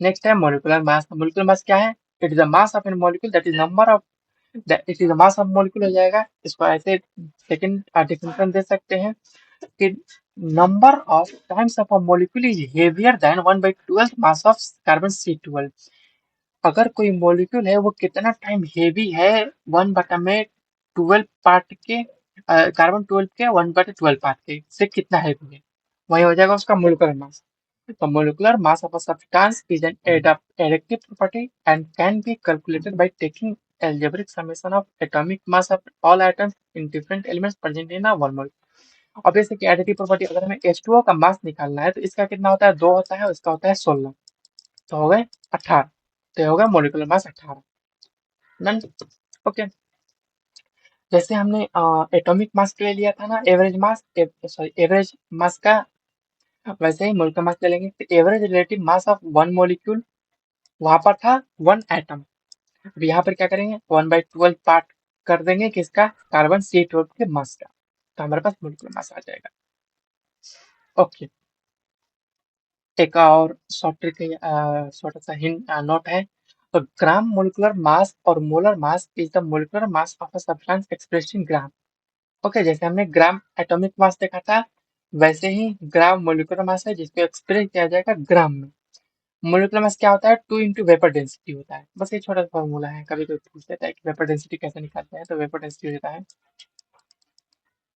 Next है molecular mass. Molecular mass क्या है? It is the mass of an molecule that is number of it is the mass of molecule हो जाएगा। इसको ऐसे second definition दे सकते हैं कि number of times of a molecule is heavier than 1/12 mass of carbon C12। अगर कोई molecule है वो कितना टाइम हेवी है 1/12 पार्ट के कार्बन 12 के 1/12 पार्ट के से कितना हेवी है, वही हो जाएगा उसका molecular mass. The molecular mass of a substance is an additive property and can be calculated by taking algebraic summation of atomic mass of all atoms in different elements present in a one molecule। अब जैसे कि additive property, अगर हमें H2O का मास निकालना है तो इसका कितना होता है? 2 होता है और इसका होता है 16, तो हो गए 18। तो ये होगा मोलिकुलर मास 18। डन। ओके। जैसे हमने एटॉमिक मास ले लिया था ना, average mass, sorry average mass का, वैसे ही मोलिकुलर मास ले लेंगे। तो average relative mass of one molecule वहां पर था 1 एटम। अब यहाँ पर क्या करेंगे? 1/12 पार्ट कर देंगे किसका? कार्बन C12 के मास का, तो हमारे पास मोलिकुलर मास आ जाएगा। ओके। एक और शॉर्ट ट्रिक, छोटा सा हिंट नोट है। तो ग्राम मोलिकुलर मास और molar mass is the molecular mass of a substance expressed in gram. Okay, जैसे हमने ग्राम एटॉमिक मास देखा था, वैसे ही ग्राम मोलिकुलर मास है जिसको एक्सप्रेस किया जाएगा ग्राम में। मोलिकुलर मास क्या होता है? 2 इंटू वेपर डेंसिटी होता है। बस ये छोटा सा फॉर्मूला है, कभी कोई पूछ लेता है कि वेपर डेंसिटी कैसे निकालते हैं, तो वेपर डेंसिटी होता है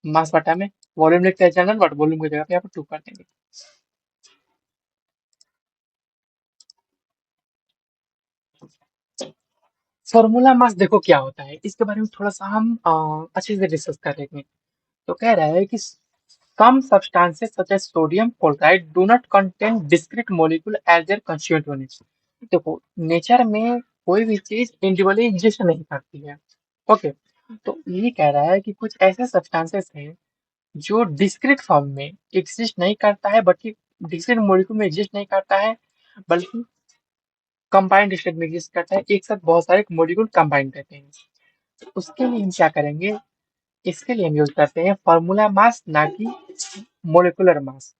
मास बटा में वॉल्यूम। लिखते हैं जनरल, बट वॉल्यूम की जगह पे यहाँ पर 2 कर देंगे। फॉर्मूला मास देखो क्या होता है, इसके बारे में थोड़ा सा हम अच्छे से डिस्कस करेंगे। तो कह रहा है कि some substances such as sodium chloride do not contain discrete molecule as their constituent units। देखो, नेचर में कोई भी चीज इंडिविजुअली एग्जिस्ट नहीं करती है। ओके। तो ये कह रहा है कि कुछ ऐसे सब्सटेंसेस हैं जो डिस्क्रीट फॉर्म में एग्जिस्ट नहीं करता है, बल्कि डिस्क्रीट मॉलिक्यूल में एग्जिस्ट नहीं करता है, बल्कि कंबाइंड स्टेट में एग्जिस्ट करता है। एक साथ बहुत सारे मॉलिक्यूल कंबाइंड रहते हैं। तो उसके लिए हम क्या करेंगे? इसके लिए हम यूज करते हैं फॉर्मूला मास, ना कि मोलिकुलर मास।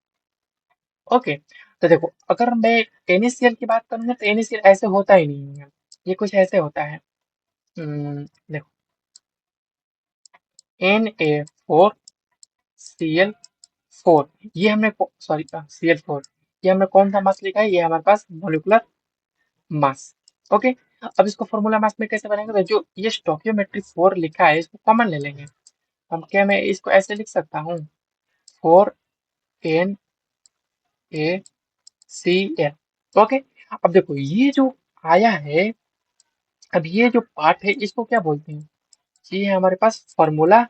ओके। तो देखो, अगर मैं NaCl की बात करूंगा तो NaCl ऐसे होता ही नहीं है, ये कुछ ऐसे होता है। देखो, Na4Cl4, ये हमने सॉरी Cl4, ये हमने कौन सा मास लिखा है? ये हमारे पास मोलिकुलर मास। ओके। अब इसको फॉर्मूला मास में कैसे बनाएंगे? तो जो ये स्टोकियोमेट्री 4 लिखा है इसको कॉमन ले लेंगे हम। क्या मैं इसको ऐसे लिख सकता हूँ? 4NaCl। ओके। अब देखो ये जो आया है, अब ये जो पार्ट है इसको क्या बोलते हैं? ये है हमारे पास फॉर्मूला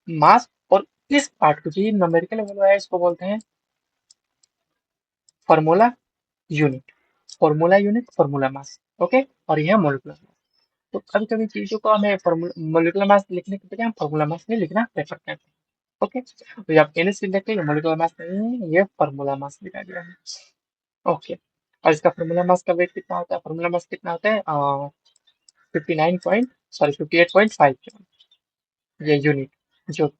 मास, और इस पार्ट को जो ये न्यूमेरिकल वैल्यू है इसको बोलते हैं formula unit. Formula unit, formula mass. Okay. और यह है मोलिकुलर मास। तो कभी कभी चीजों को हमें मोलिकुलर मास लिखने के बजाय हम फॉर्मूला मास में लिखना प्रेफर करते हैं। ओके। तो ये आप NaCl देखते हैं, ये मोलिकुलर मास नहीं है, ये फॉर्मूला मास लिखा गया है। ओके। और इसका फॉर्मूला मास का वेट कितना होता है? फॉर्मूला मास कितना होता है? 59 पॉइंट, सॉरी 58.5 ये यूनिट जो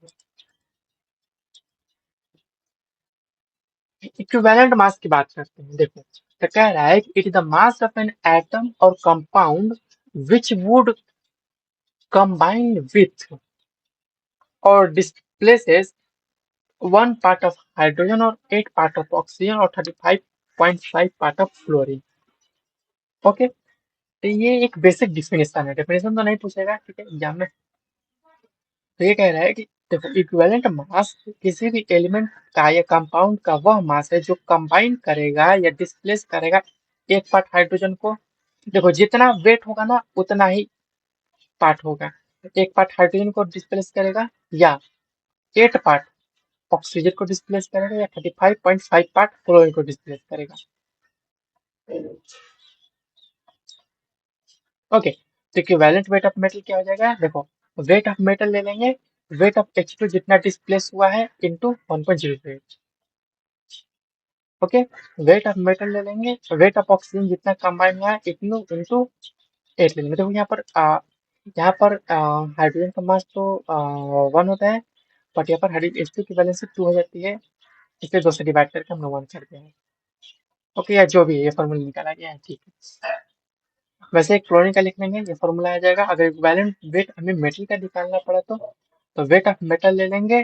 इक्विवेलेंट मास की बात करते हैं। देखो, तो कह रहा है कि it is the mass of an atom और compound which would combine with और डिस्प्लेसेस 1 पार्ट ऑफ हाइड्रोजन और 8 पार्ट ऑफ ऑक्सीजन और 35.5 पार्ट ऑफ फ्लोरीन। ओके। तो ये एक बेसिक डिफिनेशन है, डेफिनेशन तो नहीं पूछेगा, ठीक है, एग्जाम में। तो ये कह रहा है कि देखो, इक्विवेलेंट मास किसी भी एलिमेंट का या कंपाउंड का वह मास है जो कंबाइन करेगा या डिस्प्लेस करेगा एक पार्ट हाइड्रोजन को। देखो, जितना वेट होगा ना उतना ही पार्ट होगा। एक पार्ट हाइड्रोजन को डिस्प्लेस करेगा, या 8 पार्ट ऑक्सीजन को डिस्प्लेस करेगा, या 35.5 पार्ट क्लोरीन को डिस्प्लेस करेगा। ओके। तो इक्विवेलेंट वेट ऑफ मेटल क्या हो जाएगा? देखो, वेट ऑफ मेटल ले लेंगे, वेट ऑफ H2 जितना डिस्प्लेस हुआ है into 1.08। Okay. Weight of metal ले लेंगे, वेट ऑफ ऑक्सीजन जितना कंबाइन हुआ है इतनू इंटू 8 ले लेंगे। देखो यहाँ पर हाइड्रोजन का मास तो 1 होता है, बट यहाँ पर हाइड्रोजन H2 की वैलेंसी 2 हो जाती है, इसलिए 2 से डिवाइड करके हमने 1 कर दिया है। ओके, या जो भी है, ये फॉर्मूला निकाला गया है, ठीक है। वैसे क्लोरीन का लिख लेंगे, ये फॉर्मूला आ जाएगा। अगर इक्विवेलेंट वेट हमें मेटल का निकालना पड़ा तो वेट ऑफ मेटल ले लेंगे,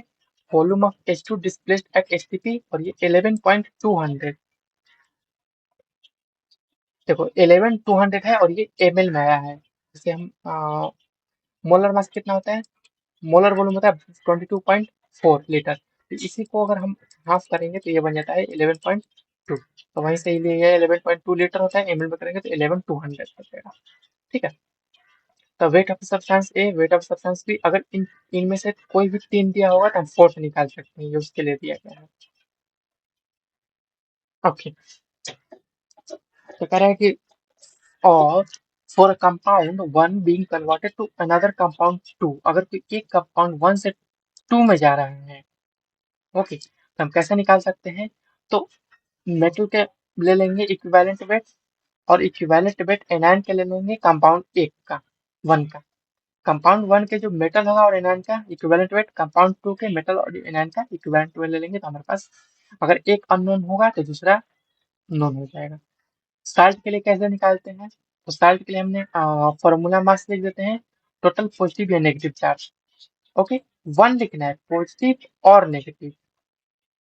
volume of H2 displaced at HTP, और ये 11.200। देखो 11,200 है और ये ml में आया है। जैसे हम मोलर मास कितना होता है, मोलर वॉल्यूम होता है 22.4 लीटर। तो इसी को अगर हम हाफ करेंगे तो ये बन जाता है 11.2। तो वहीं से ये 11.2 लीटर होता है, ml में करेंगे तो 11,200 हो जाएगा। ठीक है। तो weight of substance A, weight of substance B, अगर इनमें से कोई भी तीन दिया होगा तो हम फोर्थ निकाल सकते हैं, ये उसके लिए दिया गया है। ओके, तो कह रहा है कि और for a compound one being converted to another compound two, अगर कोई एक कंपाउंड वन से टू में जा रहा है, ओके, तो हम कैसे निकाल सकते हैं। तो मेटल के ले लेंगे इक्विवेलेंट वेट, और इक्विवेलेंट वेट एनायन के ले लेंगे कंपाउंड एक का, वन का। कंपाउंड वन के जो मेटल होगा और एनायन का इक्विवेलेंट वेट, कंपाउंड टू के मेटल और एनायन का इक्विवेलेंट वेट ले लेंगे, तो हमारे पास अगर एक अननोन होगा तो दूसरा नोन हो जाएगा। साल्ट के लिए कैसे निकालते हैं, तो साल्ट के लिए हमने फॉर्मूला मास लिख देते हैं, टोटल पॉजिटिव या नेगेटिव चार्ज। ओके, वन लिखना है, पॉजिटिव और नेगेटिव,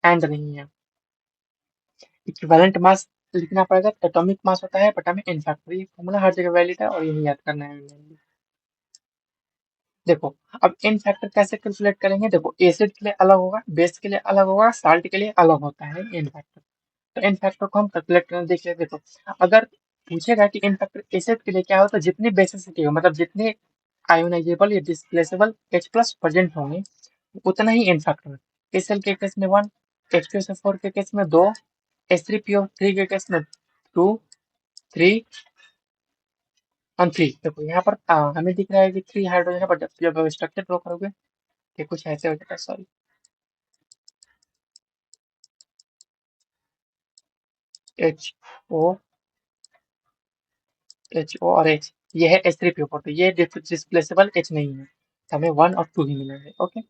एंड नहीं है। इक्विवेलेंट मास लिखना पड़ेगा, एटॉमिक मास होता है बटा में n फैक्टर, ये फॉर्मूला हर जगह वैलिड है और यही याद करना है हमें। देखो, अब n फैक्टर कैसे कैलकुलेट करेंगे, देखो एसिड के लिए अलग होगा, बेस के लिए अलग होगा, साल्ट के लिए अलग होता है n फैक्टर। तो n फैक्टर को हम कैलकुलेट करना देख लेते, देखो अगर पूछेगा कि n फैक्टर एसिड के लिए क्या हो, तो जितनी बेसिसिटी हो, मतलब जितने आयोनाइजेबल या डिस्प्लेसेबल H प्लस प्रेजेंट होंगे उतना ही n फैक्टर। एसएल के केस में 1, H2SO4 के केस में 2, H3PO3 के केस में 2, 3 और 3। देखो यहाँ पर हमें दिख रहा है कि 3 हाइड्रोजन है, बट जब स्ट्रक्चर ड्रॉ करोगे कि कुछ ऐसे हो जाता है, sorry, H O, H O और एच, ये है H3PO4, तो ये डिस्प्लेसेबल एच नहीं है, तो हमें 1 और 2 ही मिलेंगे। ओके,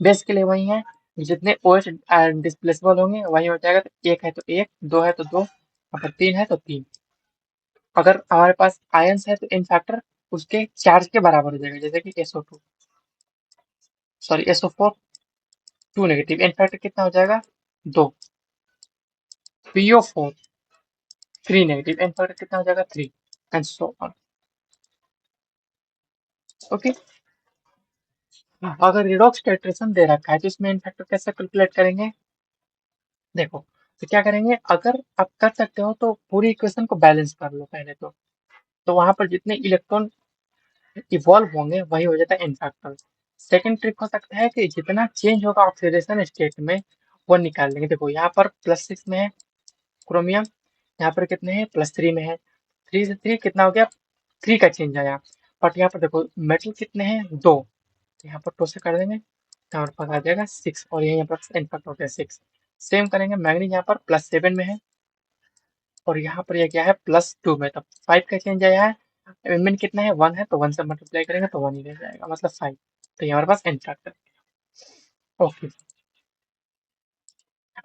बेस के लिए वही है, जितने ओ एच डिस्प्लेसेबल होंगे वही हो जाएगा, तो एक है तो एक, दो है तो दो, अगर तीन है तो तीन। अगर हमारे पास आयंस है तो इन फैक्टर उसके चार्ज के बराबर हो जाएगा, जैसे कि SO2, sorry SO4 two negative, n factor कितना हो जाएगा, दो। PO4 3 नेगेटिव, इन फैक्टर कितना हो जाएगा, 3, एंड सो ऑन। ओके, अगर रिडॉक्स टाइट्रेशन दे रखा है तो इसमें इन फैक्टर कैसे कैलकुलेट करेंगे। देखो, तो क्या करेंगे, अगर आप कर सकते हो तो पूरी इक्वेशन को बैलेंस कर लो पहले तो वहां पर जितने इलेक्ट्रॉन इवॉल्व होंगे वही हो जाता है इन फैक्टर। सेकेंड ट्रिक हो सकता है कि जितना चेंज होगा ऑक्सीडेशन स्टेट में वो निकाल लेंगे। देखो यहाँ पर +6 में है क्रोमियम, यहाँ पर कितने हैं, +3 में है, 3 से 3 कितना हो गया, 3 का चेंज आया। बट यहाँ पर देखो मेटल कितने हैं, 2, तो यहाँ पर 2 से कर देंगे तो हमारे पास आ जाएगा 6, और यहाँ पर इनफैक्ट हो गया 6। सेम करेंगे, मैग्नीज यहाँ पर +7 में है और यहाँ पर यह क्या है, +2 में, तो 5 का चेंज आया है। एमएन कितना है, 1 है, तो 1 से मल्टीप्लाई करेंगे तो 1 ही रह जाएगा, मतलब 5। तो ये हमारे पास एन फैक्टर। ओके,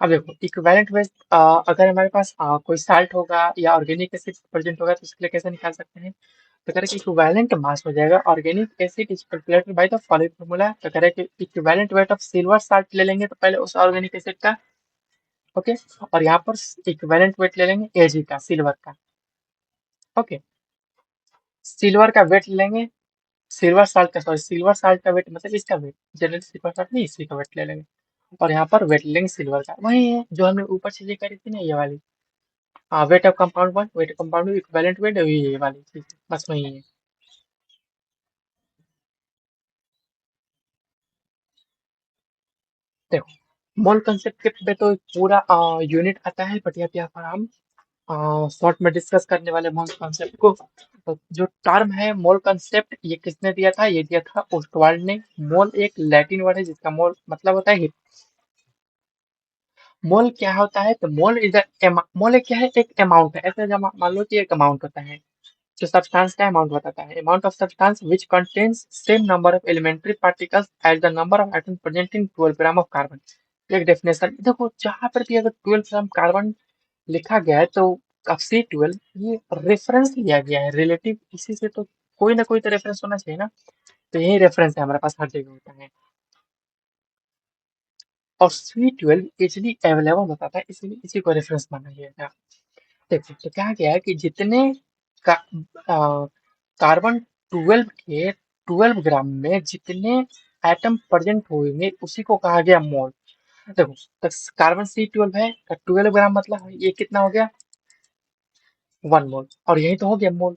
अब देखो इक्विवेलेंट वेट, अगर हमारे पास कोई साल्ट होगा या ऑर्गेनिक एसिड प्रेजेंट होगा तो उसके लिए कैसे निकाल सकते हैं। तो कह रहे कि इक्विवेलेंट मास हो जाएगा organic acid is calculated by the following formula. तो कह रहे कि equivalent weight of silver salt ले लेंगे तो पहले उस ऑर्गेनिक एसिड का, ओके, और यहाँ पर इक्विवेलेंट वेट ले लेंगे एजी का, सिल्वर का। ओके, सिल्वर का वेट ले लेंगे, सिल्वर साल्ट का, सॉरी सिल्वर साल्ट का वेट मतलब इसका वेट, जनरल सिल्वर साल्ट नहीं, इसी का वेट ले लेंगे। और यहाँ पर वेट लेंगे सिल्वर का, वही है जो हमने ऊपर चीजें करी थी ना, ये वाली। हाँ, weight of compound one, weight of compound two, equivalent weight, ये वाली चीज बस वही है। देखो मोल कंसेप्ट के पे तो पूरा यूनिट आता है, बट यहाँ पर हम शॉर्ट में डिस्कस करने वाले मोल कंसेप्ट को। तो जो टर्म है मोल कंसेप्ट, ये किसने दिया था, ये दिया था ओस्टवाल्ड ने। मोल एक लैटिन वर्ड है जिसका मोल मतलब होता है। मोल क्या होता है, तो मोल इज मोल क्या है, एक अमाउंट है, ऐसे मान लो कि एक अमाउंट होता है जो सब्सटेंस का अमाउंट बताता है, amount of substance which contains same number of elementary particles as the number of atoms present in 12 gram of carbon. एक डेफिनेशन देखो, जहां पर भी अगर 12 ग्राम कार्बन लिखा गया है, तो अब C12 ये रेफरेंस लिया गया है रिलेटिव, इसी से तो कोई ना कोई तो रेफरेंस होना चाहिए ना, तो यही रेफरेंस है हमारे पास, हर जगह होता है। और C12 इजिली अवेलेबल होता था, इसलिए इसी को रेफरेंस माना गया था। देखो तो क्या गया है कि जितने का, कार्बन 12 के 12 ग्राम में जितने एटम प्रेजेंट होंगे उसी को कहा गया मोल। देखो तो कार्बन C12 है, 12 ग्राम मतलब ये कितना हो गया, 1 मोल, और यही तो हो गया मोल।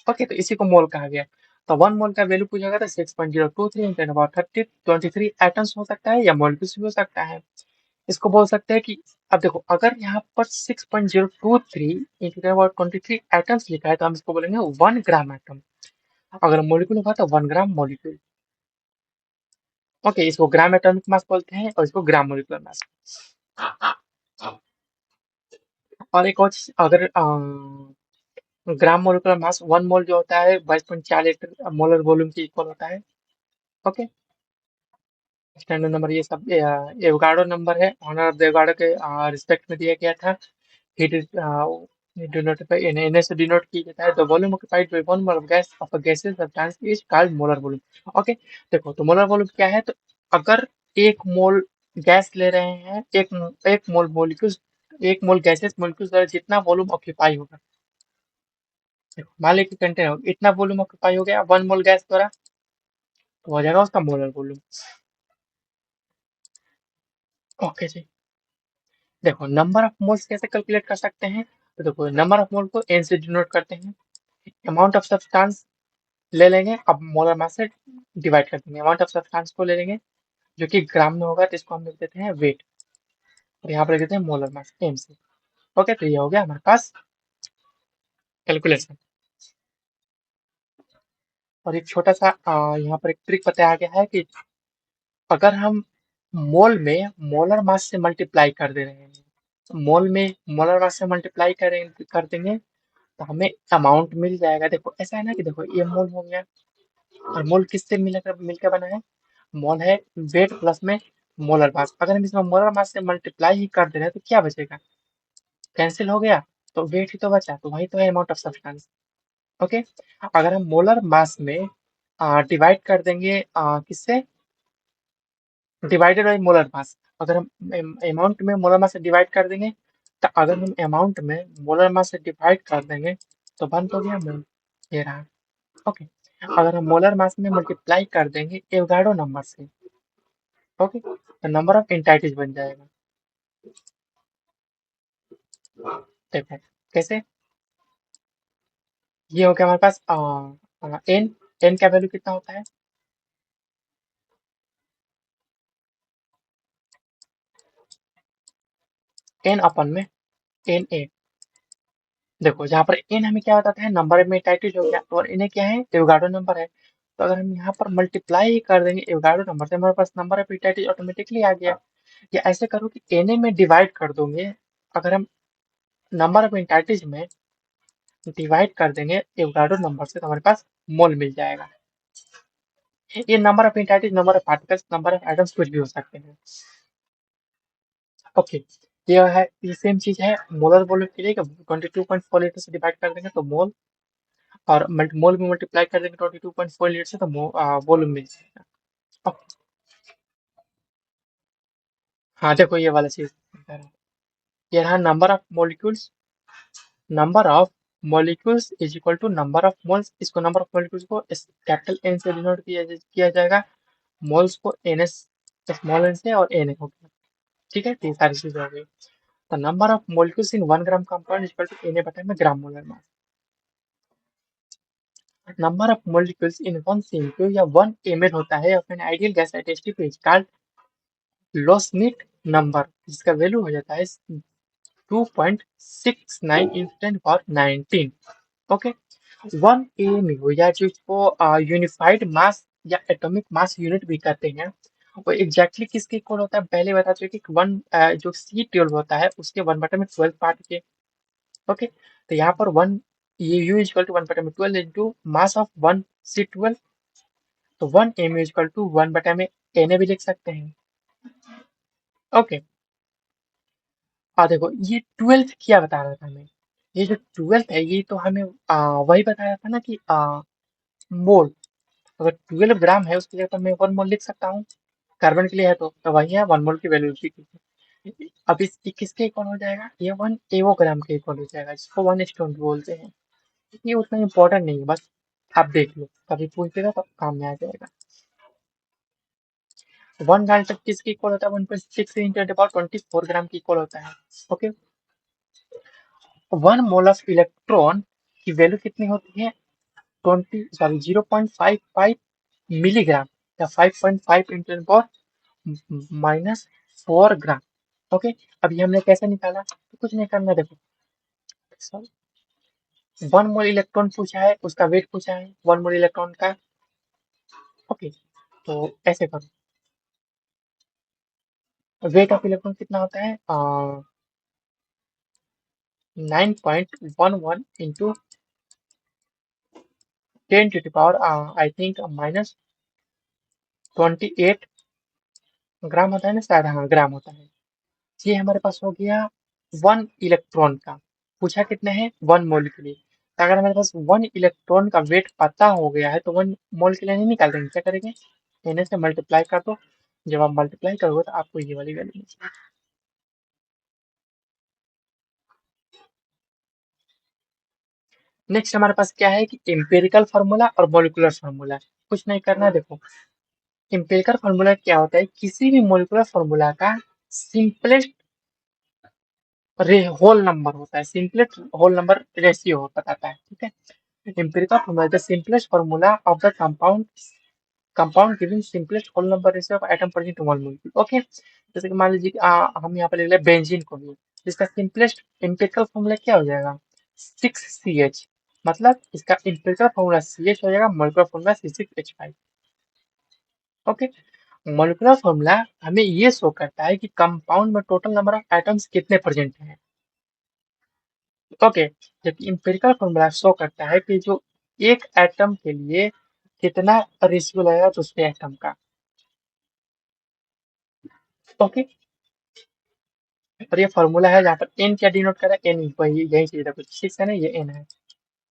ओके, तो इसी को मोल कहा गया। तो 1 मोल का वैल्यू पूछा गया था 6.023 इंटू अबाउट 23 एटम्स हो सकता है, या मोलिक्यूल्स भी हो सकता है। इसको बोल सकते हैं कि, अब देखो अगर यहाँ पर 6.023 इंटू अबाउट 23 एटम्स लिखा है, तो हम इसको बोलेंगे 1 ग्राम एटम। अगर मोलिक्यूल होगा तो 1 ग्राम मोलिक्यूल। ओके, इसको ग्राम एटॉमिक मास बोलते हैं, और इसको ग्राम मोलिकुलर मास। और एक और चीज, अगर ग्राम मोलिकुलर मास 1 मोल जो होता है 22.4 लीटर मोलर वॉल्यूम के इक्वल होता है। ओके, स्टैंडर्ड नंबर ये सब एवोगाड्रो नंबर है, ऑनर ऑफ द एवोगाड्रो के रिस्पेक्ट में दिया गया था। It is denoted by Na से डिनोट किया जाता है। The volume occupied by 1 mole of gas of a gaseous substance is called molar volume. Okay, देखो तो मोलर वॉल्यूम क्या है, तो अगर 1 मोल गैस ले रहे हैं, एक मोल मॉलिक्यूल्स, 1 मोल गैसेस मॉलिक्यूल्स द्वारा जितना वॉल्यूम ऑक्यूपाई होगा, देखो मान लीजिए कंटेनर इतना वॉल्यूम ऑक्यूपाई हो गया 1 मोल गैस द्वारा, तो हो जाएगा उसका मोलर वॉल्यूम। ओके जी, देखो नंबर ऑफ मोल्स कैसे कैलकुलेट कर सकते हैं, तो देखो नंबर ऑफ मोल को एन से डिनोट करते हैं। अमाउंट ऑफ सब्सटेंस ले लेंगे, अब मोलर मास से डिवाइड कर देंगे, अमाउंट ऑफ सब्सटेंस को ले लेंगे जो कि ग्राम में होगा, तो इसको हम लिख देते हैं वेट, और यहाँ पर लिख देते हैं मोलर मास एम से। ओके, तो ये हो गया हमारे पास कैलकुलेशन। और एक छोटा सा यहाँ पर एक ट्रिक बताया गया है कि अगर हम मोल में मोलर मास से मल्टीप्लाई कर दे रहे हैं, मोल में मोलर मास से मल्टीप्लाई कर देंगे, तो हमें अमाउंट मिल जाएगा। देखो ऐसा है ना कि देखो ये मोल हो गया, और मोल किससे मिलकर मिलकर बना है, मोल है वेट प्लस में मोलर मास। अगर हम इसमें मोलर मास से मल्टीप्लाई ही कर दे रहे हैं तो क्या बचेगा, कैंसिल हो गया, तो वेट ही तो बचा, तो वही तो है अमाउंट ऑफ सब्सटेंस। ओके, अगर हम मोलर मास में डिवाइड कर देंगे किससे, डिवाइडेड बाई मोलर मास, अगर हम अमाउंट में मोलर मास से डिवाइड कर देंगे, तो अगर हम अमाउंट में मोलर मास से डिवाइड कर देंगे तो बन तो गया मोल, ये रहा। ओके, अगर हम मोलर मास में मल्टीप्लाई कर देंगे एवोगाड्रो नंबर से, ओके, तो नंबर ऑफ एंटाइटीज बन जाएगा। देखो कैसे, ये हो गया हमारे पास एन, एन का वैल्यू कितना होता है, एन अपन में एन ए। देखो जहाँ पर एन हमें क्या बताता है, नंबर में एंटाइटीज हो गया, और इन्हें क्या है एवोगाड्रो नंबर है। तो अगर हम यहाँ पर मल्टीप्लाई कर देंगे एवोगाड्रो नंबर से, हमारे पास नंबर ऑफ एंटाइटीज ऑटोमेटिकली आ गया। या ऐसे करो कि एन ए में डिवाइड कर दोगे, अगर हम नंबर ऑफ एंटाइटीज में डिवाइड कर देंगे एवोगाड्रो नंबर से, तो हमारे पास मोल मिल जाएगा। ये number of entities, number of particles, number of atoms कुछ भी हो सकते हैं। ओके, ये है, ये सेम चीज है मोलर वॉल्यूम के लिए, 22.4 लीटर से डिवाइड कर देंगे तो मोल, और मोल में मल्टीप्लाई कर देंगे 22.4 लीटर से, तो वॉल्यूम मिल जाएगा। ओके, हाँ देखो ये वाला चीज, ये रहा number of molecules is equal to number of moles. इसको नंबर ऑफ मॉलिक्यूल्स को कैपिटल एन से डिनोट किया जाएगा, मोल्स को एन एस, स्मॉल एन से, और एन ए हो गया। ठीक है, तो ये सारी चीजें हो गई। तो number of molecules in 1 gram compound equal to N A बटा में gram molar mass. Number of molecules in 1 CMQ या 1 ml होता है of an ideal gas at STP is called Loschmidt number, जिसका वैल्यू हो जाता है 2.69 इंटू 10 पावर 19। ओके, 1 AMU या जिसको यूनिफाइड मास या एटॉमिक मास यूनिट भी कहते हैं, वो एग्जैक्टली किसके इक्वल होता है, पहले बता चुके कि जो C12 होता है उसके 1/12 पार्ट के। ओके, तो यहाँ पर वन, ये U equal to 1/12 into mass of 1 C12, तो 1 MU इक्वल टू 1 बटा में Na भी लिख सकते हैं। ओके, देखो ये 12th क्या बता रहा था हमें, ये जो 12th है ये तो हमें वही बताया था ना कि मोल, अगर 12 ग्राम है उसकी जगह पर मैं 1 मोल लिख सकता हूँ, कार्बन के लिए है तो वही है 1 मोल की वैल्यू उसी की है। अब इस किसके इक्वल हो जाएगा, ये 1 एवोग्राम के इक्वल हो जाएगा, जिसको 1:20 बोलते हैं। ये उतना इम्पोर्टेंट नहीं है, बस आप देख लो कभी पूछेगा तब काम में आ जाएगा। 1 डाल्टन किसके इक्वल होता है, 1.6 इंटू 10⁻24 ग्राम के इक्वल होता है। ओके, 1 मोल ऑफ इलेक्ट्रॉन की वैल्यू कितनी होती है, 0.55 मिलीग्राम या 5.5 इंटू -4 ग्राम। ओके, अब ये हमने कैसे निकाला, तो कुछ नहीं करना, देखो 1 मोल इलेक्ट्रॉन पूछा है, उसका वेट पूछा है 1 मोल इलेक्ट्रॉन का। ओके, तो ऐसे करो, वेट ऑफ इलेक्ट्रॉन कितना होता है, 9.11 इंटू 10⁻, आई थिंक -28 ग्राम होता है ना शायद, हाँ ग्राम होता है। ये हमारे पास हो गया 1 इलेक्ट्रॉन का, पूछा कितने हैं 1 मोल के लिए। तो अगर हमारे पास 1 इलेक्ट्रॉन का वेट पता हो गया है तो 1 मोल के लिए नहीं निकाल देंगे, क्या करेंगे, इन्हें से मल्टीप्लाई कर दो, जब आप मल्टीप्लाई करोगे तो आपको ये वाली वैल्यू मिलेगी। नेक्स्ट हमारे पास क्या है कि एम्पिरिकल फार्मूला और मॉलिक्यूलर फार्मूला। कुछ नहीं करना है, देखो एम्पिरिकल फार्मूला क्या होता है, किसी भी मॉलिक्यूलर फार्मूला का सिंपलेस्ट होल नंबर होता है, सिंपलेस्ट होल नंबर रेशियो बताता है, ठीक है। Empirical formula the simplest formula of the compound giving simplest whole number ratio of atom present in one mole. Okay, जैसे कि मान लीजिए कि हम यहाँ पर ले लें बेंजीन को भी, जिसका सिंपलेस्ट एम्पिरिकल फार्मूला क्या हो जाएगा, 6CH, मतलब इसका एम्पिरिकल फार्मूला CH हो जाएगा, molecular formula C6H5। Okay, molecular formula हमें ये शो करता है कि कंपाउंड में टोटल नंबर ऑफ एटम्स कितने प्रेजेंट हैं। ओके, जबकि एम्पिरिकल फार्मूला शो करता है कि जो एक एटम के लिए कितना रेशियो लगेगा दूसरे एटम का। ओके, और ये फॉर्मूला है जहाँ पर एन क्या डिनोट कर रहा है, एन वही यही चीज है, कुछ 6 है ना, ये एन है।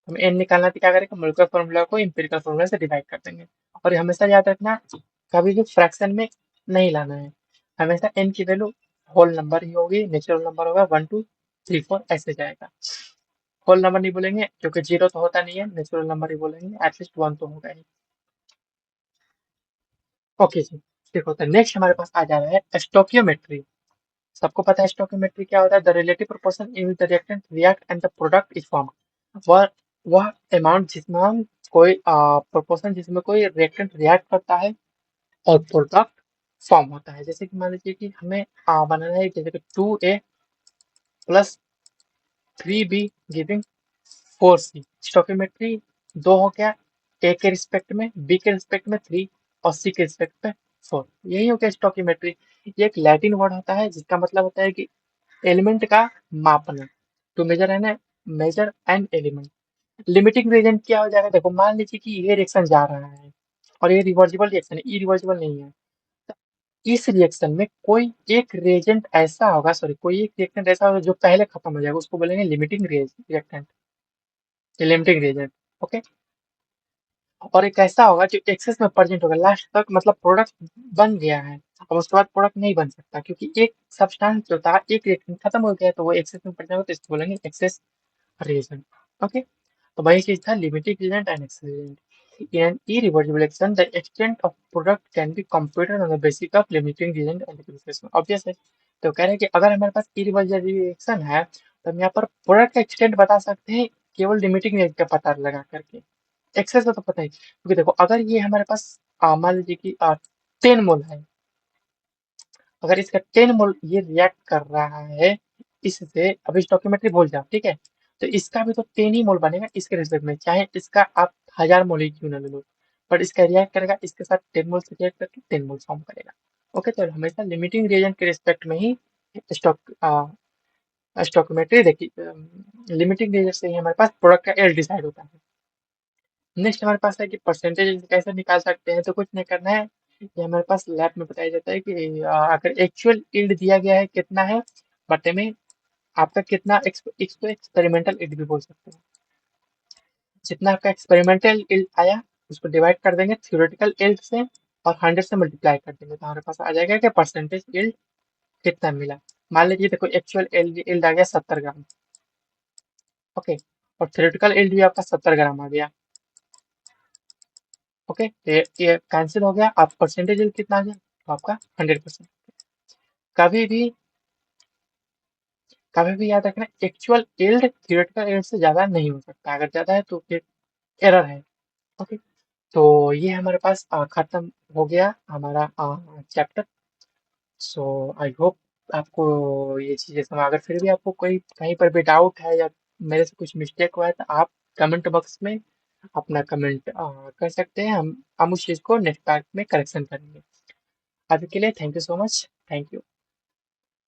हमें एन निकालना तो क्या करेंगे, मॉलिक्यूलर फार्मूला को एम्पिरिकल फार्मूला से डिवाइड कर देंगे। और हमेशा याद रखना, कभी भी फ्रैक्शन में नहीं लाना है, हमेशा एन की वैल्यू होल नंबर ही होगी, नेचुरल नंबर होगा 1 2 3 4 ऐसे जाएगा। होल नंबर नहीं बोलेंगे क्योंकि 0 तो होता नहीं है, नेचुरल नंबर ही बोलेंगे, एटलीस्ट 1 तो होगा ही। ओके जी, देखो तो नेक्स्ट हमारे पास आ जा रहा है स्टोकियोमेट्री। सबको पता है स्टोकियोमेट्री क्या होता है, the relative proportion in the reactant react and the product is form. वह वह अमाउंट जिसमें हम कोई प्रोपोर्शन जिसमें कोई रिएक्टेंट रिएक्ट करता है और प्रोडक्ट फॉर्म होता है। जैसे कि मान लीजिए कि हमें बनाना है, जैसे कि 2A + 3B giving 4C। Stoichiometry दो हो गया, ए के रिस्पेक्ट में, बी के रिस्पेक्ट में 3 और सी के रिस्पेक्ट में 4, यही हो गया स्टोकियोमेट्री। ये एक लैटिन वर्ड होता है जिसका मतलब होता है कि एलिमेंट का मापना, to measure an measure an element. Limiting reagent क्या हो जाएगा, देखो मान लीजिए कि ये रिएक्शन जा रहा है और ये रिवर्सिबल रिएक्शन है, इरिवर्सिबल नहीं है। तो इस रिएक्शन में कोई एक रिएजेंट ऐसा होगा, सॉरी कोई एक रिएक्टेंट ऐसा होगा जो पहले खत्म हो जाएगा, उसको बोलेंगे limiting reactant, limiting reagent. Okay, और एक ऐसा होगा जो एक्सेस में प्रेजेंट होगा लास्ट तक, मतलब प्रोडक्ट बन गया है और उसके बाद प्रोडक्ट नहीं बन सकता, क्योंकि एक सब्सटेंस जो था एक रिएक्टेंट खत्म हो गया तो वो एक्सेस में प्रेजेंट होगा, तो इसको बोलेंगे एक्सेस रिएजेंट। ओके, तो वही चीज था limiting reagent and access reagent. In an irreversible reaction, the extent of product can be computed on the basis of limiting reagent and differentiation. Obvious है, तो कह रहे हैं कि अगर हमारे पास irreversible रिएक्शन है तो हम यहाँ पर प्रोडक्ट का एक्सटेंट बता सकते हैं केवल लिमिटिंग रेंज का पता लगा करके। एक्सेस का तो पता ही, क्योंकि देखो अगर ये हमारे पास मान लीजिए कि 10 मोल है, अगर इसका 10 मोल ये रिएक्ट कर रहा है इससे, अभी स्टोकियोमेट्री भूल जाओ, ठीक है, तो इसका भी तो 10 ही मोल बनेगा इसके रिस्पेक्ट में, चाहे इसका आप 1000 मोल ही क्यों ना ले लो, बट इसका रिएक्ट करेगा इसके साथ 10 मोल से रिएक्ट करके 10 मोल फॉर्म करेगा। ओके, तो हमेशा लिमिटिंग रिएजेंट के रिस्पेक्ट में ही स्टॉक स्टोकियोमेट्री देखिए, लिमिटिंग रिएजेंट से ही हमारे पास प्रोडक्ट का एल डिसाइड होता है। नेक्स्ट हमारे पास है कि परसेंटेज कैसे निकाल सकते हैं, तो कुछ नहीं करना है, ये हमारे पास लैब में बताया जाता है कि अगर एक्चुअल यील्ड दिया गया है कितना है बटे में आपका कितना इसको एक्सपेरिमेंटल इल्ड भी बोल सकते हैं। जितना आपका एक्सपेरिमेंटल इल्ड आया उसको डिवाइड कर देंगे थ्योरेटिकल इल्ड से और 100 से मल्टीप्लाई कर देंगे तो हमारे पास आ जाएगा कि परसेंटेज इल्ड कितना मिला। मान लीजिए देखो एक्चुअल इल्ड आ गया 70 ग्राम। ओके, और थ्योरेटिकल इल्ड भी आपका 70 ग्राम आ गया। ओके, ये कैंसिल हो गया। आप परसेंटेज इल्ड कितना आ गया तो आपका 100%। कभी भी कभी भी याद रखना एक्चुअल इल्ड थ्योरेटिकल इल्ड से ज्यादा नहीं हो सकता, अगर ज्यादा है तो फिर एरर है। ओके, तो ये हमारे पास खत्म हो गया हमारा चैप्टर। सो आई होप आपको ये चीजें समझ। अगर फिर भी आपको कोई कहीं पर भी डाउट है या मेरे से कुछ मिस्टेक हुआ है तो आप कमेंट बॉक्स में अपना कमेंट कर सकते हैं। हम उस चीज को नेक्स्ट पार्ट में करेक्शन करेंगे। अभी के लिए thank you so much. Thank you.